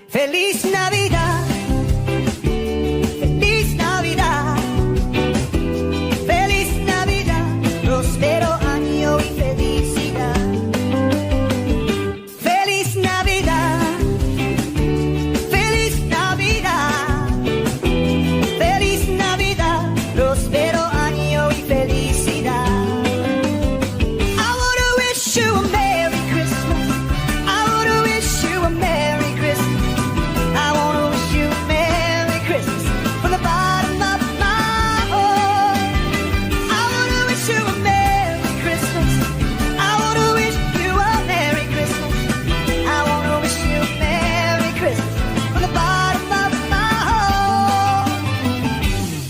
Feliz Navidad, Feliz Navidad, Feliz Navidad, próspero año y felicidad. Feliz Navidad, Feliz Navidad, Feliz Navidad, próspero año y felicidad. I wanna wish you a Merry Christmas. I wanna wish you a Merry Christmas. I wanna wish you a Merry Christmas from the bottom of my heart. I wanna wish you a Merry Christmas. I wanna wish you a Merry Christmas. I wanna wish you a Merry Christmas from the bottom of my heart.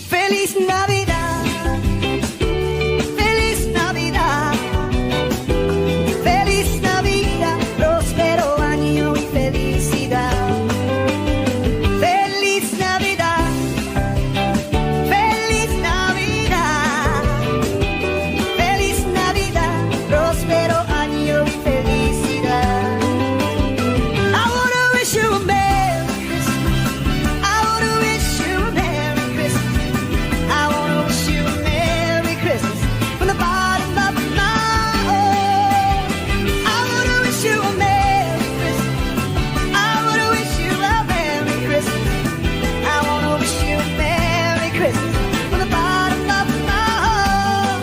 Feliz Navidad, Feliz Navidad, Feliz Navidad, próspero año y felicidad. Feliz Navidad, Feliz Navidad, Feliz Navidad, próspero año y felicidad. I wanna wish you a Merry Christmas. I wanna wish you a Merry Christmas. I wanna wish you a Merry Christmas from the bottom of my heart. I wanna wish you a Merry Christmas. I wanna wish you a Merry Christmas. I wanna wish you a Merry Christmas from the bottom of my heart.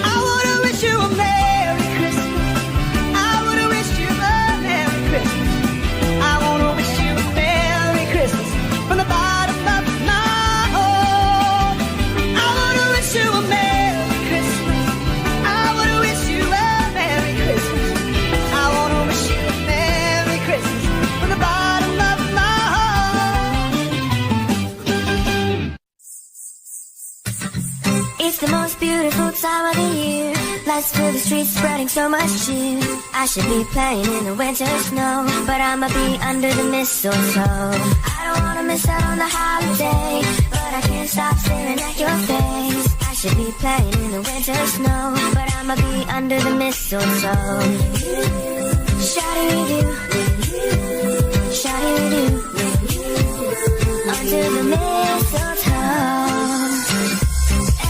I wanna wish you a Merry Christmas. I wanna wish you a Merry Christmas. I wanna wish you a Merry Christmas from the bottom of my heart. I wanna wish you a Merry Christmas. I wanna wish you a Merry Christmas. I wanna wish you a Merry Christmas from the bottom of my heart. It's the most beautiful time of the year. Lights fill the streets, spreading so much cheer. I should be playing in the winter snow, but I'ma be under the mistletoe. I don't wanna miss out on the holiday, but I can't stop staring at your face. I should be playing in the winter snow, but I'ma be under the mistletoe. Shawty-doo, shawty-doo, under the mistletoe.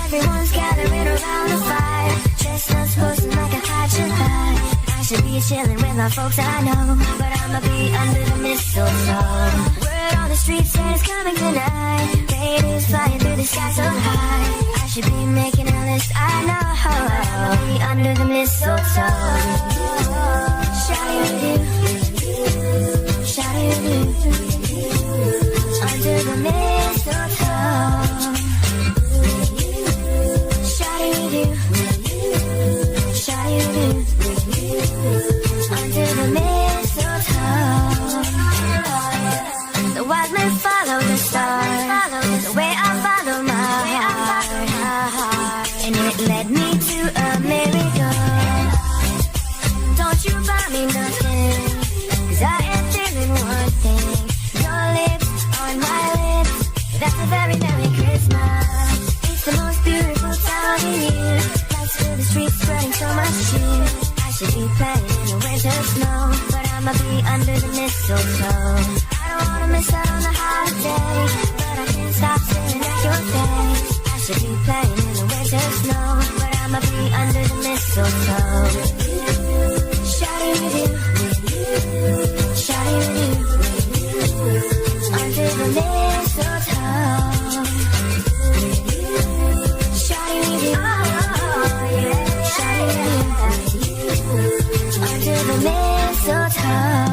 Everyone's gathering around the fire, dressed up, posing like a hot July. I should be chilling with my folks I know, but I'ma be under the mistletoe. Word on the street says it's coming tonight. Radios flying through the sky so high. I should be making a list, I know. I'ma be under the mistletoe. Shawty-doo, shawty-doo, under the mistletoe. Shawty-doo, shawty-doo, under the mistletoe. The wise men follow the stars, the way I follow my heart, and it led me to America. Don't you buy me nothing, 'cause I am feeling one thing. Your lips on my lips, that's a very Merry Christmas. It's the most beautiful time of the year. Lights fill the streets, spreading so much cheer. I should be playing in the winter snow, but I'ma be under the mistletoe. I don't wanna miss out on the holiday, but I can't stop staring at your face. I should be playing in the winter snow, but I'ma be under the mistletoe. Shawty-doo, shawty-doo, under the mistletoe. Shawty-doo, shawty-doo, under the mistletoe.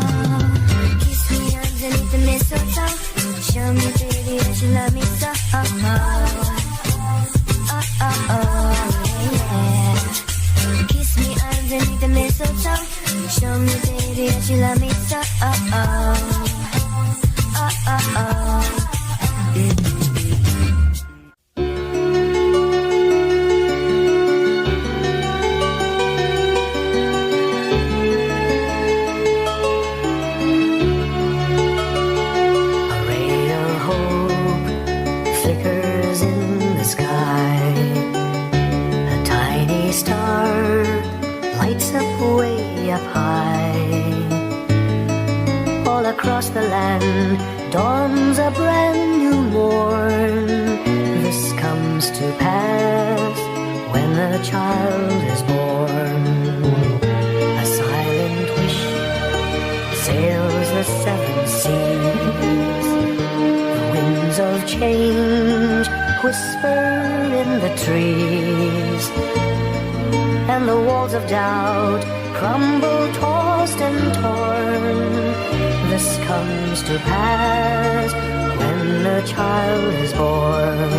Kiss me underneath the mistletoe. Show me, baby, that you love me so. Yeah. Kiss me underneath the mistletoe. Show me, baby, that you love me so. change whisper in the trees, and the walls of doubt crumble, tossed and torn. This comes to pass when a child is born.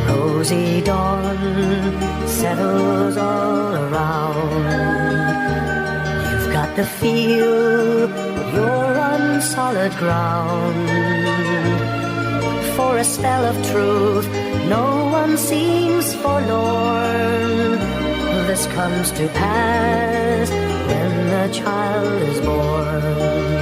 A rosy dawn settles all around. You've got to feel you're on solid ground. For a spell of truth, no one seems forlorn. This comes to pass when the child is born.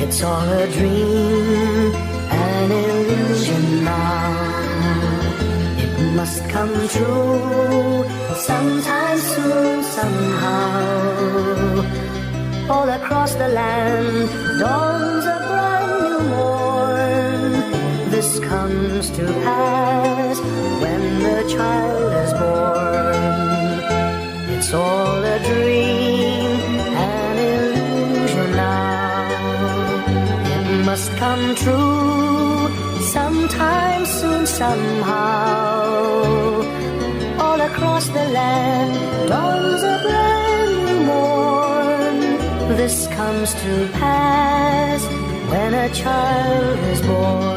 It's all a dream, an illusion now. It must come true sometime soon, somehow. All across the land dawns a brand new morn. This comes to pass when the child is born. It's all a dream, an illusion now. Must come true sometime soon, somehow. All across the land dawns a brand new morn. This comes to pass when a child is born.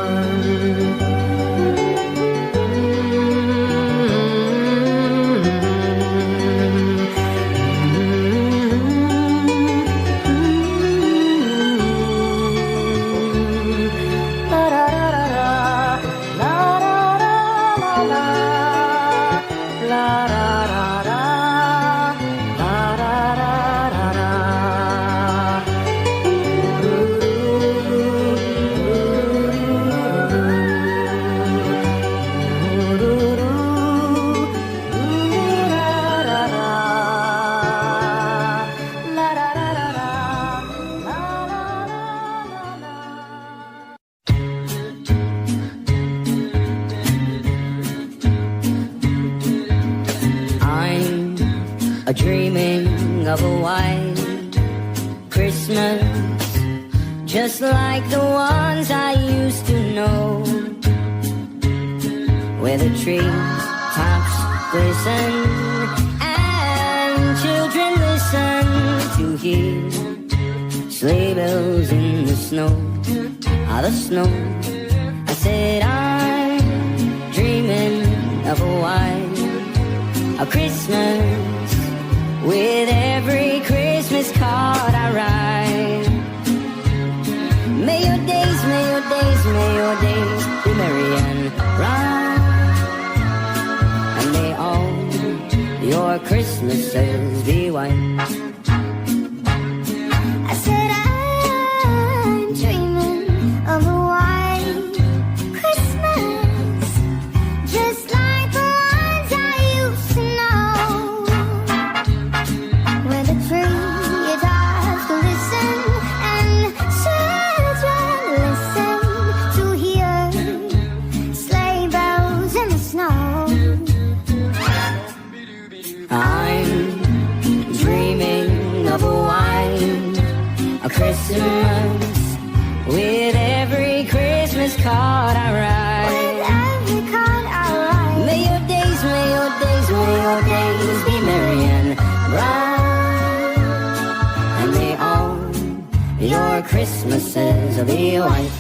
Dreaming of a white Christmas, just like the ones I used to know, where the tree tops glisten and children listen to hear sleigh bells in the snow, the snow. I said I'm dreaming of a white Christmas, with every Christmas card I write. May your days, may your days, may your days be merry and bright, and may all your Christmases be white. I said I'm dreaming of a white Christmas, just like the ones I used to know, where the tree tops glisten and children listen to hear sleigh bells in the snow. I'm dreaming of a Christmas, with every Christmas card I write. With every card I write. May your days, may your days, may your days be merry and bright, and may all your Christmases be white.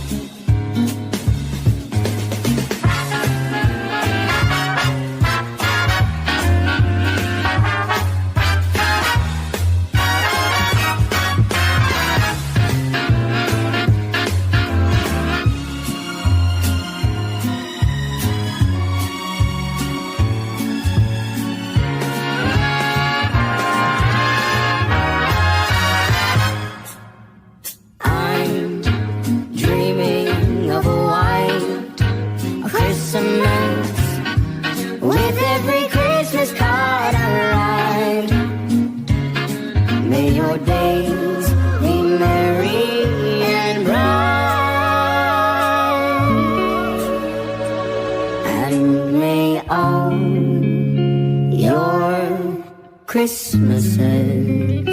your Christmases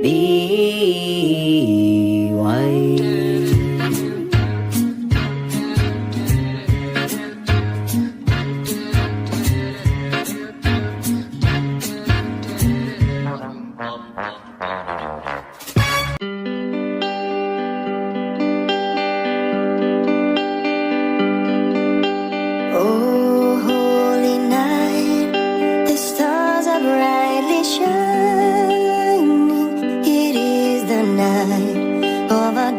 be white. Oh, holy night, the stars are brightly shining. It is the night of our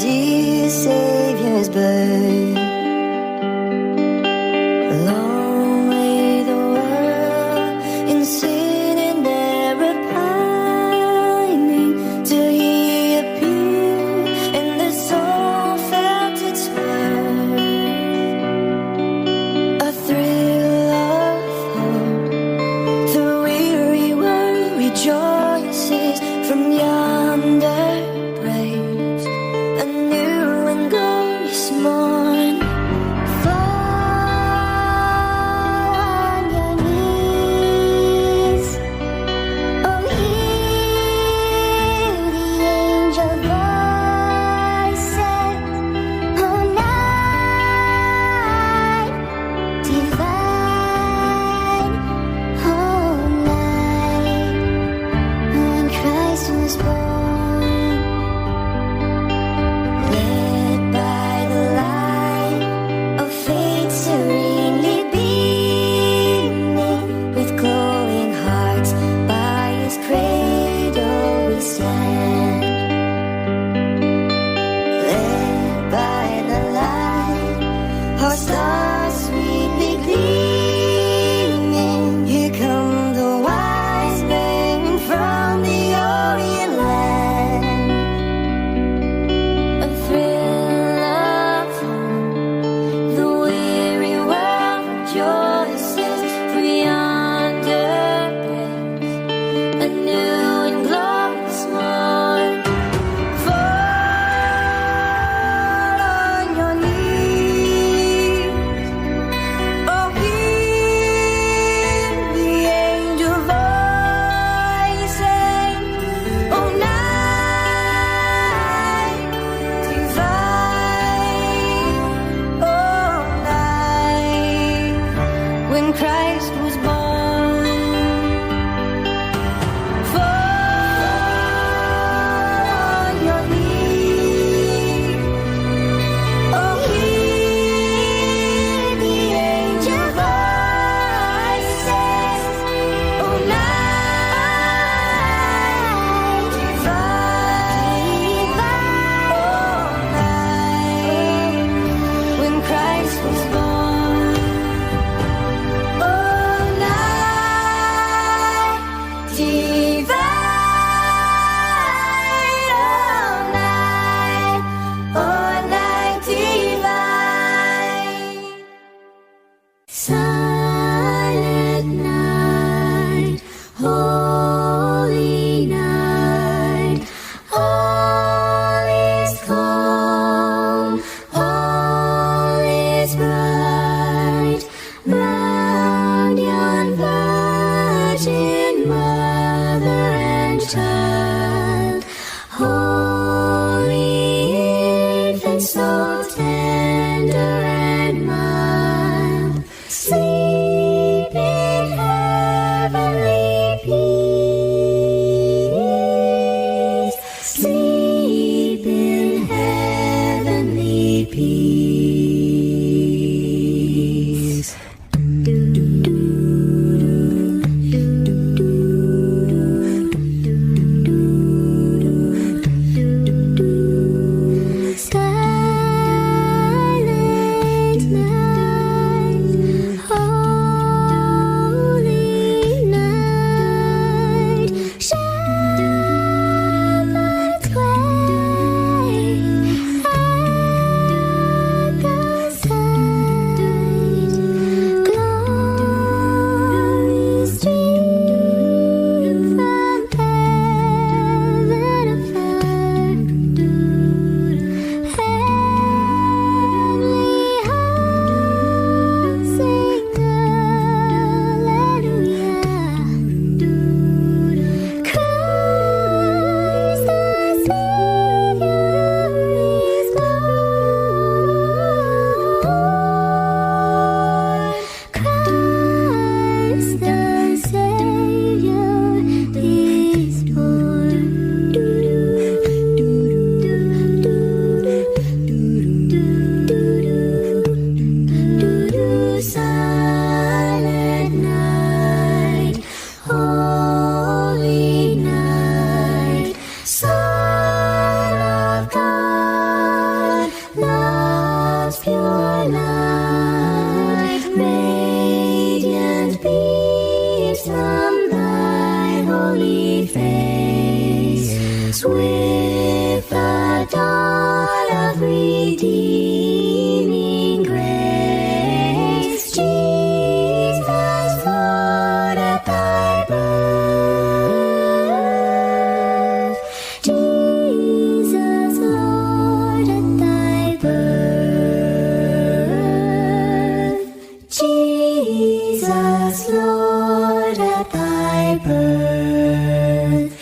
us, Lord, at thy birth.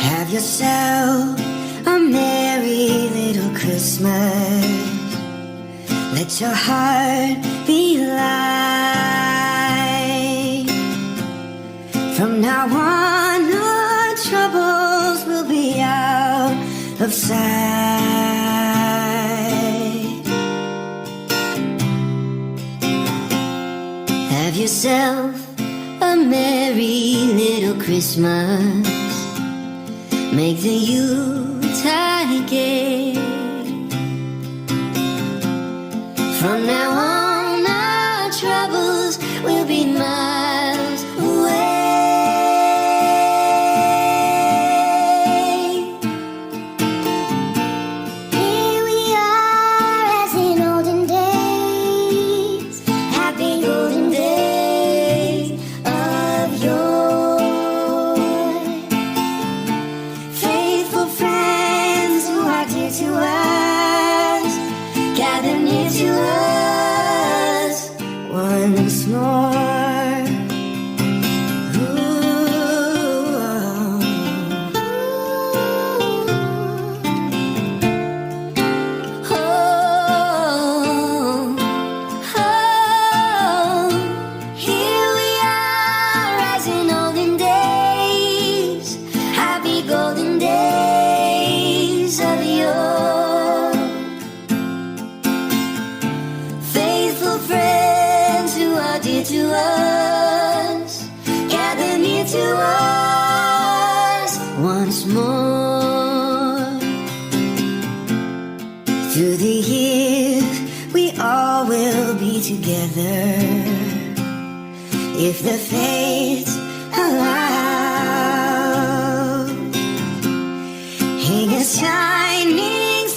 Have yourself a merry little Christmas. Let your heart be light. From now on, our troubles will be out of sight. Have yourself a merry little Christmas. Make the Yuletide gay. From now on, our troubles will be miles away. Here we are as in olden days, happy golden days of yore. Faithful friends who are dear to us, gather near to us once more. Here we are as in olden days, happy golden days of yore. Faithful friends who are dear to us, gather near to us once more. Through the years, we all will be together, if the fates allow. Hang a shining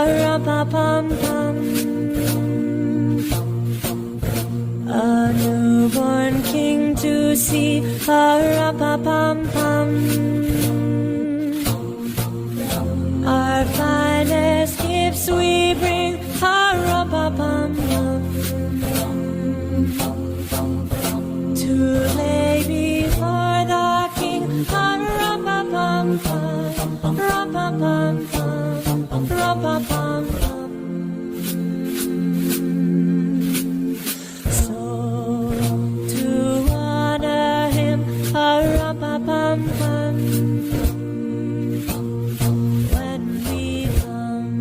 pa-rum-pa-pum-pum. A newborn king to see, pa-rum-pa-pum-pum. Our finest gifts we bring, pa-rum-pa-pum-pum. To lay before the king, pa-rum-pa-pum-pum, rum-pa-pum-pum, rum-pa-pum-pum. So to honor him, pa-rum-pa-pum-pum. When we come,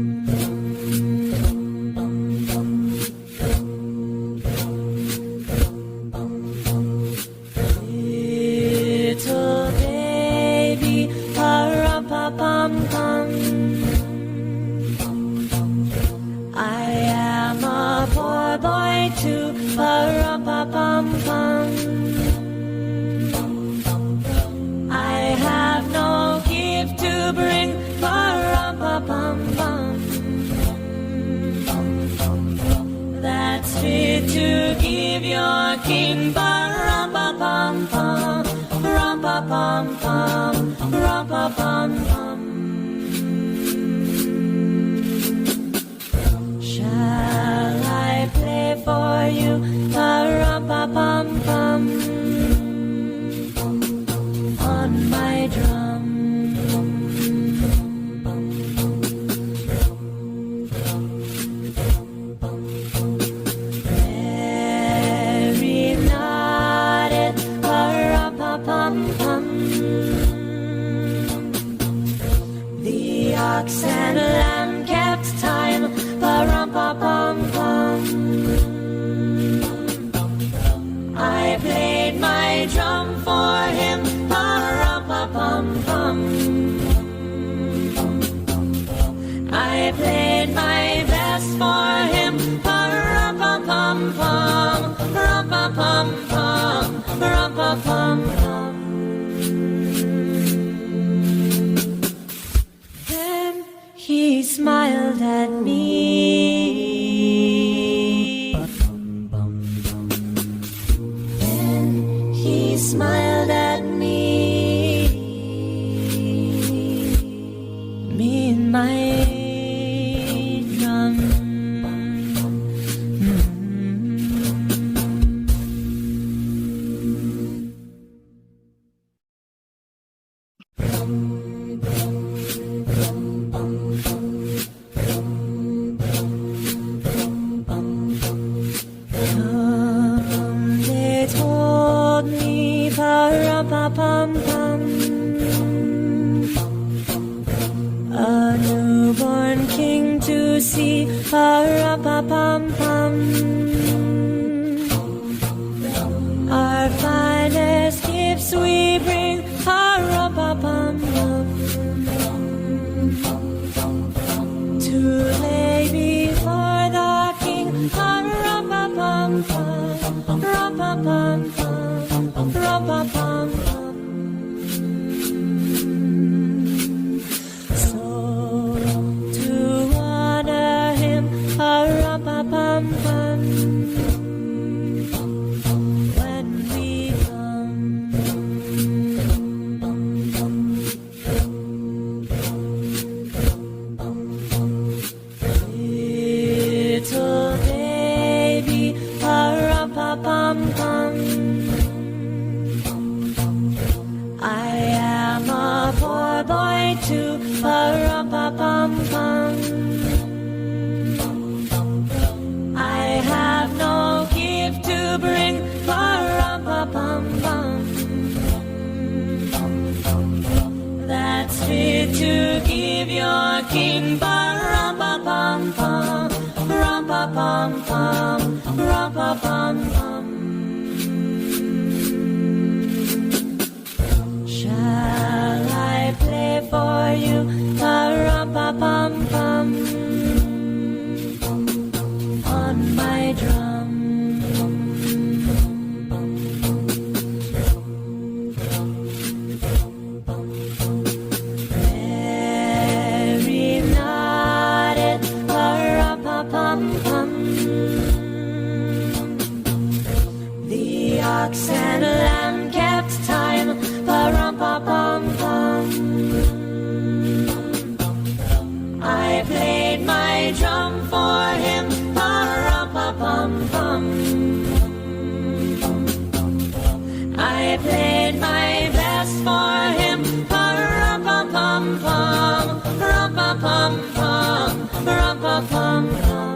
little baby, pa-rum-pa-pum-pum. I am a poor boy too, pa-rum-pa-pum-pum. I have no gift to bring, pa-rum-pa-pum-pum. That's fit to give your king, pa-rum-pa-pum-pum, rum-pa-pum-pum, rum-pa-pum-pum. Shall I play for you, pa-rum-pa-pum-pum, on my drum? Merry nodded, pa-rum-pa-pum-pum. The ox and lamb kept time, pa-rum-pa-pum-pum. I played my drum for him, pa-rum-pa-pum-pum. I played my best for him, pa-rum-pa-pum-pum, rum-pa-pum-pum, rum-pa-pum-pum. Then he smiled at me. Then he smiled at me. Me and my drum. They told me, pa-rum-pa-pum-pum. A newborn king to see, pa-rum-pa-pum-pum. Our finest gifts we bring, pa-rum-pa-pum-pum. To lay before the king, pa-rum-pa-pum-pum, rum-pa-pum-pum, rum-pa-pum-pum. So to honor him, pa-rum-pa-pum-pum. When we come, little baby, pa-rum-pa-pum-pum. I am a poor boy too, pa-rum-pa-pum-pum. I have no gift to bring, pa-rum-pa-pum-pum. That's fit to give your king, pa-rum-pa-pum-pum, rum-pa-pum-pum, rum-pa-pum-pum. Shall I play for you, pa-rum-pa-pum-pum, on my drum? Merry nodded, ox and a lamb kept time. Pa-rum-pa-pum-pum. I played my drum for him. Pa-rum-pa-pum-pum. I played my best for him. Pa-rum-pa-pum-pum. Rum-pa-pum-pum. Rum-pa-pum-pum.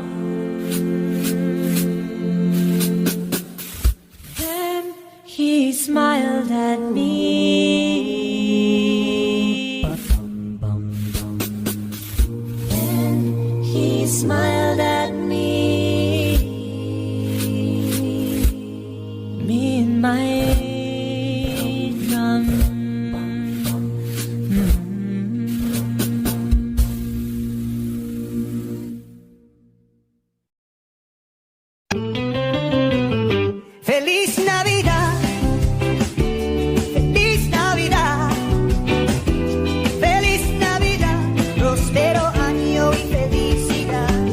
Then he smiled at me. Then he smiled at me. Me and my drum. Feliz Navidad, feliz Navidad, feliz Navidad, próspero año y felicidad.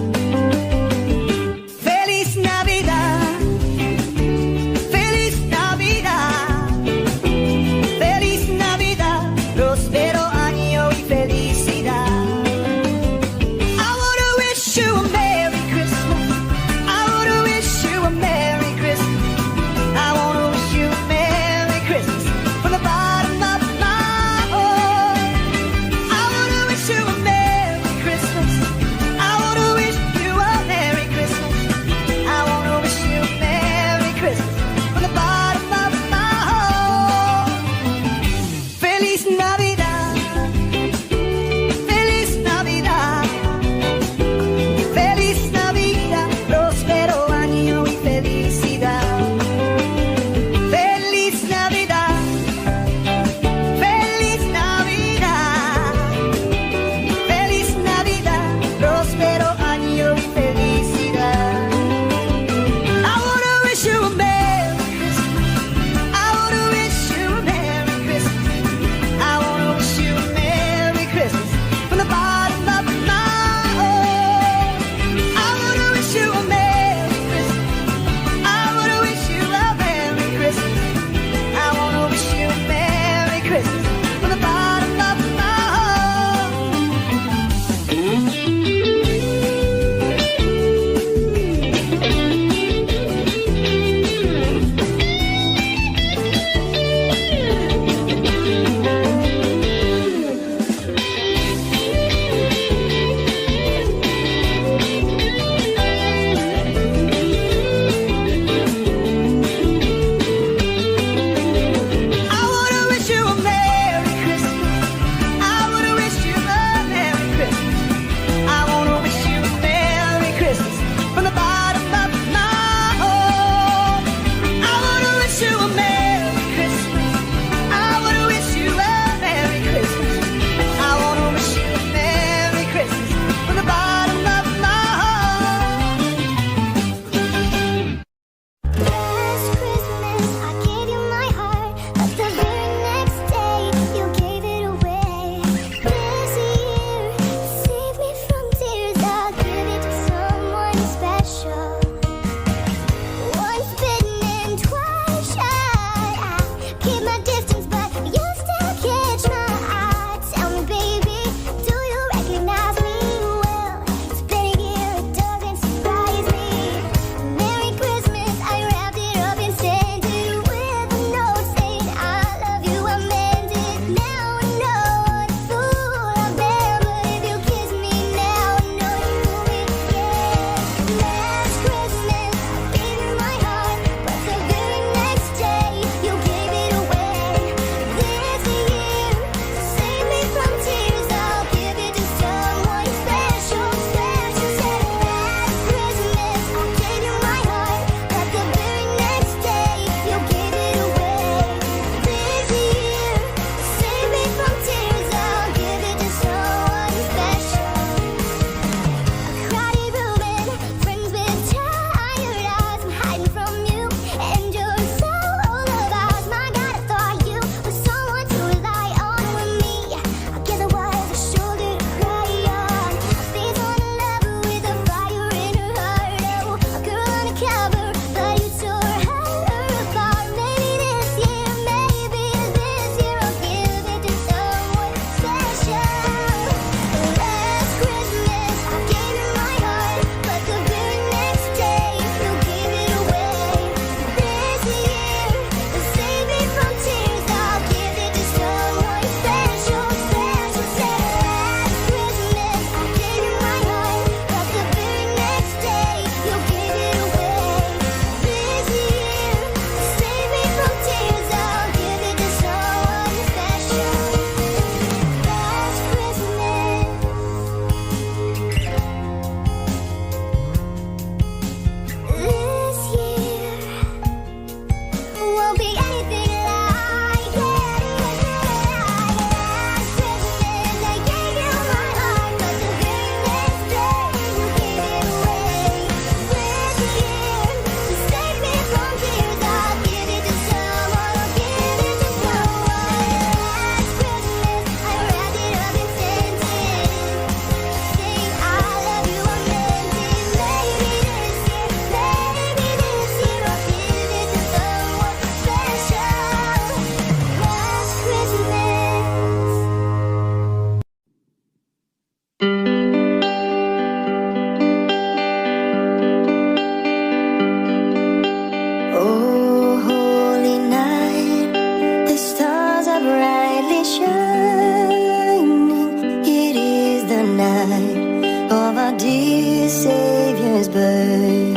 Terbaik.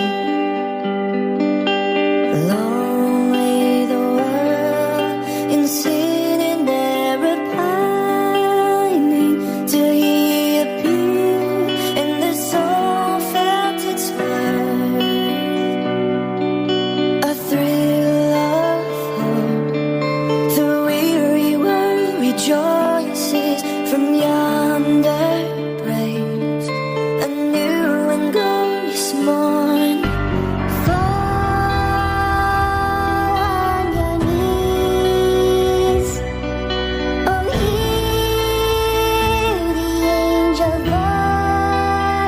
Long lay the world in sin and error pining, till he appeared and the soul felt its worth. A thrill of hope, the weary world rejoices from yonder breaks a new and glorious morn. Fall on your knees, oh hear the angel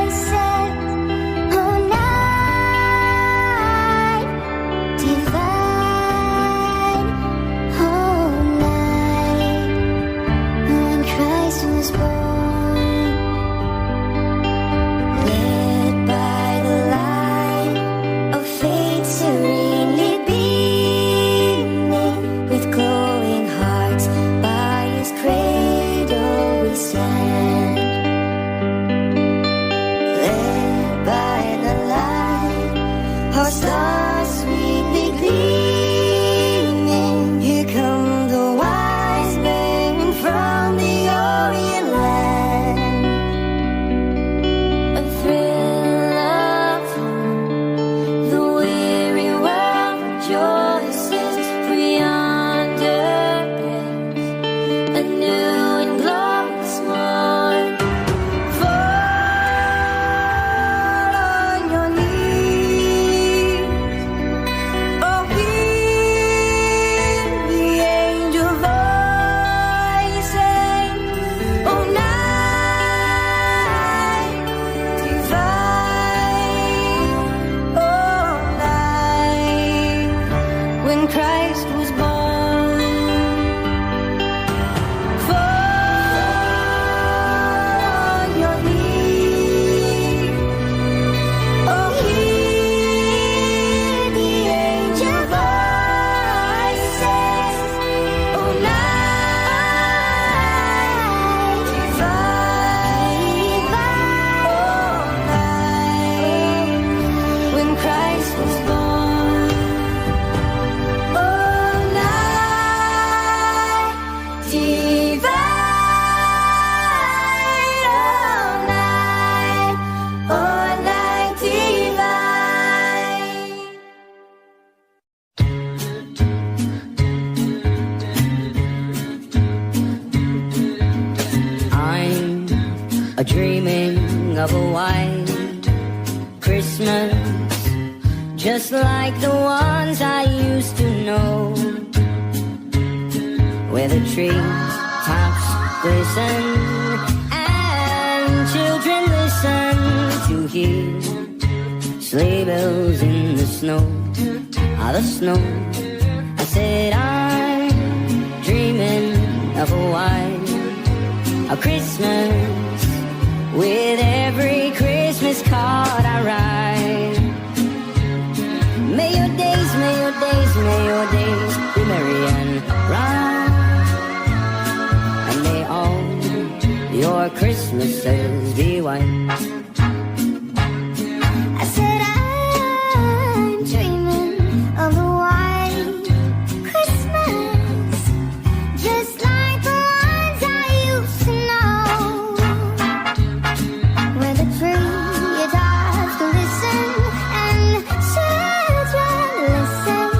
voices, oh night divine, oh night when Christ was born. Led by the light of faith serenely beaming, with glowing hearts by his cradle we stand. Led by the light, our stars sweetly gleaming, here come the wise men from the Orient land. A thrill of hope, the weary world rejoices, for yonder breaks a new and glorious morn. Fall on your knees, oh hear the angel voices, oh night divine, oh night when Christ was born. Fall on your knees, oh hear the angel voices, oh night divine, oh night when Christ was born. Oh night divine, oh night divine. I'm a dreaming of a white Christmas, just like the ones I used to know, where the tree tops glisten and children listen to hear sleigh bells in the snow, the snow. I said I'm dreaming of a white Christmas, with every Christmas card I write. May your days, may your days, may your days be merry and bright, and may all your Christmases be white. I said I'm dreaming of a white Christmas, just like the ones I used to know, where the tree tops glisten and children listen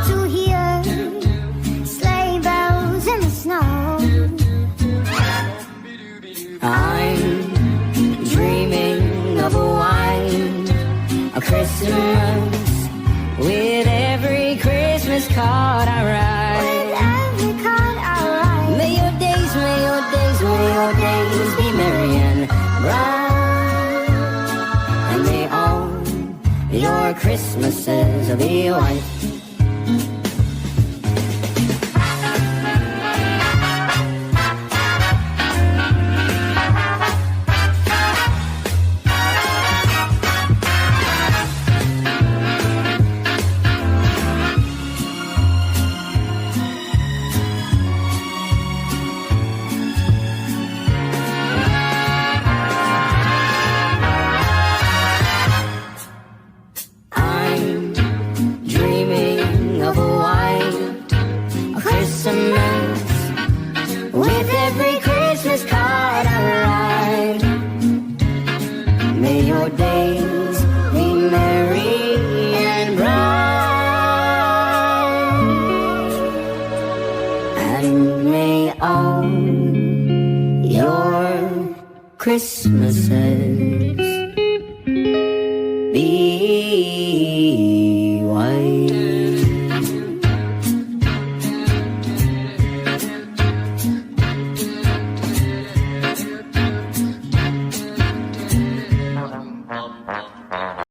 to hear sleigh bells in the snow. I'm dreaming of a white Christmas, with every Christmas card I write. With every card I write. May your days, may your days, may your days be merry and bright, and may all your Christmases be white. Christmases be white.